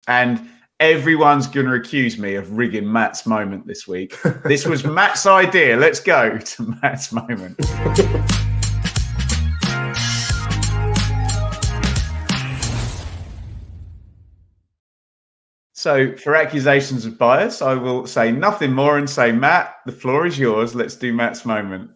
And everyone's going to accuse me of rigging Matt's moment this week. This was Matt's idea. Let's go to Matt's moment. So for accusations of bias, I will say nothing more and say, Matt, the floor is yours. Let's do Matt's moment.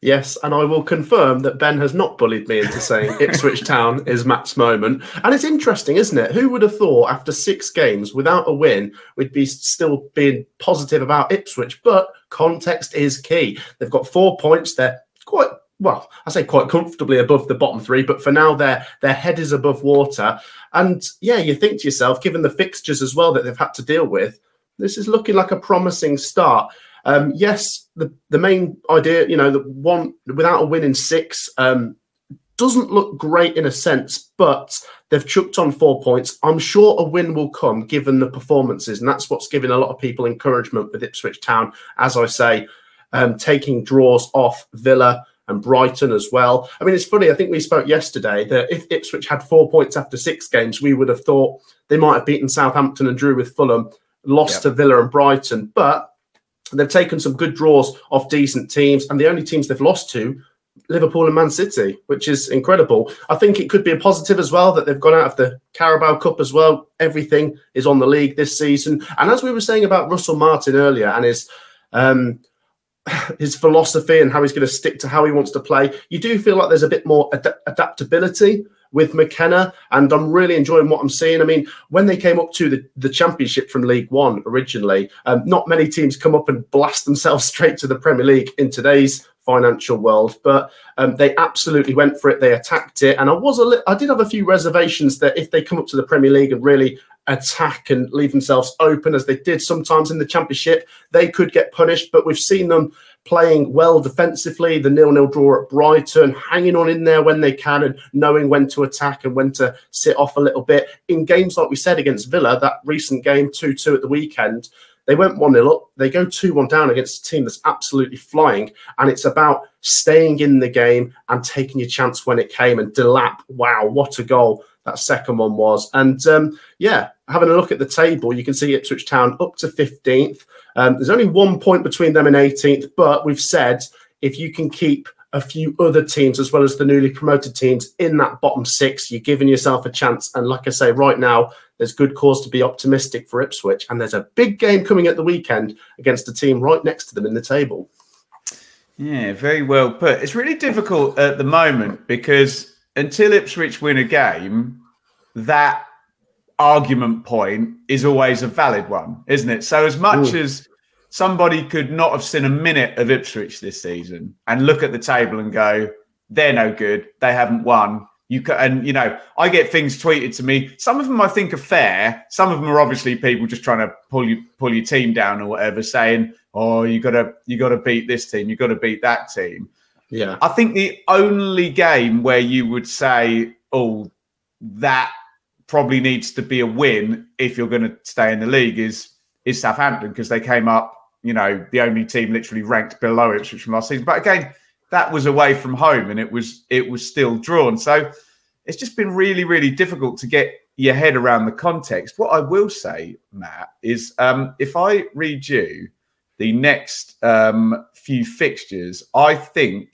Yes, and I will confirm that Ben has not bullied me into saying Ipswich Town is Matt's moment. And it's interesting, isn't it? Who would have thought after 6 games without a win, we'd be still being positive about Ipswich? But context is key. They've got 4 points. They're quite, well, I say quite comfortably above the bottom 3, but for now their head is above water. And yeah, you think to yourself, given the fixtures as well that they've had to deal with, this is looking like a promising start. Yes, the main idea, you know, the one without a win in 6 doesn't look great in a sense, but they've chucked on 4 points. I'm sure a win will come given the performances, and that's what's giving a lot of people encouragement with Ipswich Town. As I say, taking draws off Villa and Brighton as well. I mean, it's funny, I think we spoke yesterday that if Ipswich had 4 points after 6 games, we would have thought they might have beaten Southampton and drew with Fulham, lost to Villa and Brighton, but they've taken some good draws off decent teams, and the only teams they've lost to, Liverpool and Man City, which is incredible. I think it could be a positive as well that they've gone out of the Carabao Cup as well. Everything is on the league this season. And as we were saying about Russell Martin earlier and his philosophy and how he's going to stick to how he wants to play, you do feel like there's a bit more adaptability with McKenna, and I'm really enjoying what I'm seeing. I mean, when they came up to the Championship from League One originally, not many teams come up and blast themselves straight to the Premier League in today's financial world, but they absolutely went for it. They attacked it, and I did have a few reservations that if they come up to the Premier League and really attack and leave themselves open, as they did sometimes in the Championship, they could get punished. But we've seen them playing well defensively, the 0-0 draw at Brighton, hanging on in there when they can and knowing when to attack and when to sit off a little bit. In games like we said against Villa, that recent game, 2-2 at the weekend, they went 1-0 up, they go 2-1 down against a team that's absolutely flying, and it's about staying in the game and taking your chance when it came. And Delap, wow, what a goal that second one was. And yeah, having a look at the table, you can see Ipswich Town up to 15th. There's only 1 point between them and 18th, but we've said if you can keep a few other teams as well as the newly promoted teams in that bottom 6, you're giving yourself a chance. And like I say, right now, there's good cause to be optimistic for Ipswich. And there's a big game coming at the weekend against a team right next to them in the table. Yeah, very well put. It's really difficult at the moment because until Ipswich win a game, that argument point is always a valid one, isn't it? So as much as somebody could not have seen a minute of Ipswich this season and look at the table and go, they're no good, they haven't won. And you know, I get things tweeted to me. Some of them I think are fair. Some of them are obviously people just trying to pull your team down or whatever, saying, "Oh, you gotta beat this team, you got to beat that team." Yeah, I think the only game where you would say, "Oh, that probably needs to be a win if you're going to stay in the league," is Southampton, because they came up, you know, the only team literally ranked below Ipswich from last season. But again, that was away from home and it was still drawn. So it's just been really, really difficult to get your head around the context. What I will say, Matt, is if I read you the next few fixtures, I think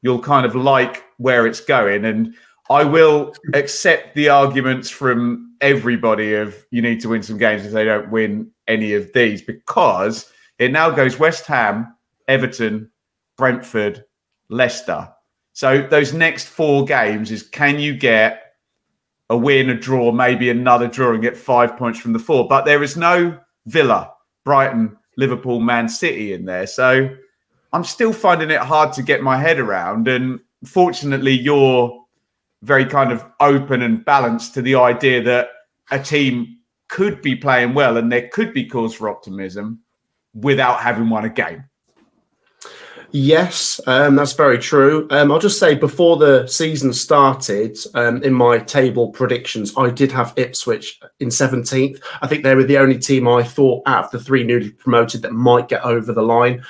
you'll kind of like where it's going. And I will accept the arguments from everybody of you need to win some games if they don't win any of these, because it now goes West Ham, Everton, Brentford, Leicester. So those next 4 games is, can you get a win, a draw, maybe another draw and get 5 points from the 4? But there is no Villa, Brighton, Liverpool, Man City in there. So I'm still finding it hard to get my head around. And fortunately, you're very kind of open and balanced to the idea that a team could be playing well and there could be cause for optimism without having won a game. Yes, that's very true. I'll just say before the season started, in my table predictions, I did have Ipswich in 17th. I think they were the only team I thought out of the three newly promoted that might get over the line.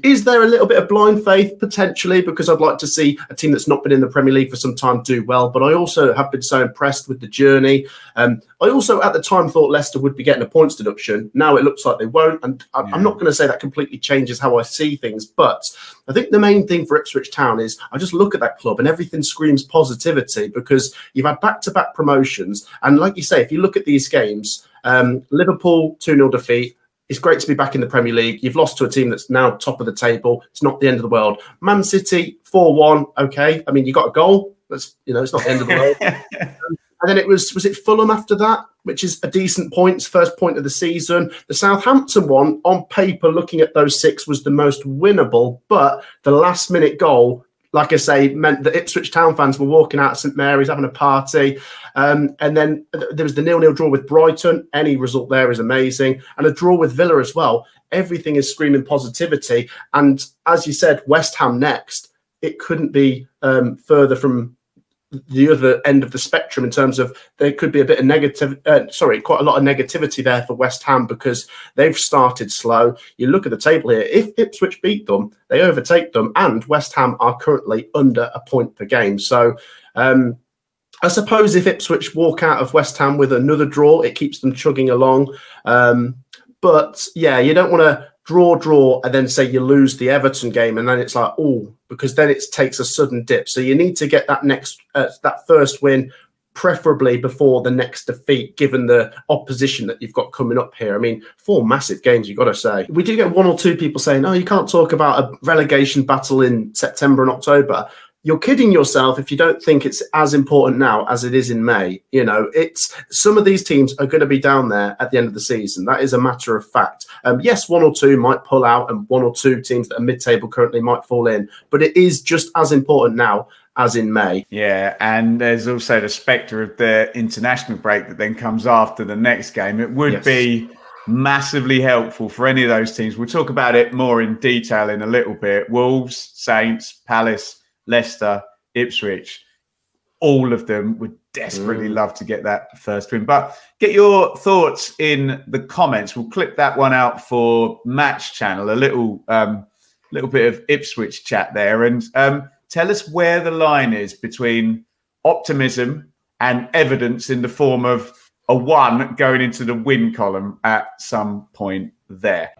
Is there a little bit of blind faith? Potentially, because I'd like to see a team that's not been in the Premier League for some time do well. But I also have been so impressed with the journey. I also, at the time, thought Leicester would be getting a points deduction. Now it looks like they won't. And I'm not going to say that completely changes how I see things, but I think the main thing for Ipswich Town is I just look at that club and everything screams positivity, because you've had back-to-back promotions. And like you say, if you look at these games, Liverpool 2-0 defeat. It's great to be back in the Premier League. You've lost to a team that's now top of the table. It's not the end of the world. Man City 4-1. Okay. I mean, you got a goal. That's, it's not the end of the world. And then was it Fulham after that, which is a decent point, first point of the season. The Southampton one, on paper, looking at those six, was the most winnable. But the last-minute goal, like I say, meant that Ipswich Town fans were walking out of St Mary's, having a party. And then there was the 0-0 draw with Brighton. Any result there is amazing. And a draw with Villa as well. Everything is screaming positivity. And as you said, West Ham next. It couldn't be further from the other end of the spectrum in terms of there could be a bit of quite a lot of negativity there for West Ham, because they've started slow. You look at the table here, if Ipswich beat them, they overtake them, and West Ham are currently under a point per game. So I suppose if Ipswich walk out of West Ham with another draw, it keeps them chugging along. But yeah, you don't want to draw, and then say you lose the Everton game, and then it's like, oh, because then it takes a sudden dip. So you need to get that that first win, preferably before the next defeat, given the opposition that you've got coming up here. I mean, 4 massive games, you've got to say. We do get 1 or 2 people saying, oh, you can't talk about a relegation battle in September and October. You're kidding yourself if you don't think it's as important now as it is in May. It's some of these teams are going to be down there at the end of the season. That is a matter of fact. Yes, 1 or 2 might pull out, and 1 or 2 teams that are mid-table currently might fall in. But it is just as important now as in May. Yeah, and there's also the spectre of the international break that then comes after the next game. It would be massively helpful for any of those teams. We'll talk about it more in detail in a little bit. Wolves, Saints, Palace, Leicester, Ipswich, all of them would desperately love to get that first win. But get your thoughts in the comments. We'll clip that one out for Match Channel, a little bit of Ipswich chat there. And tell us where the line is between optimism and evidence in the form of a 1 going into the win column at some point there.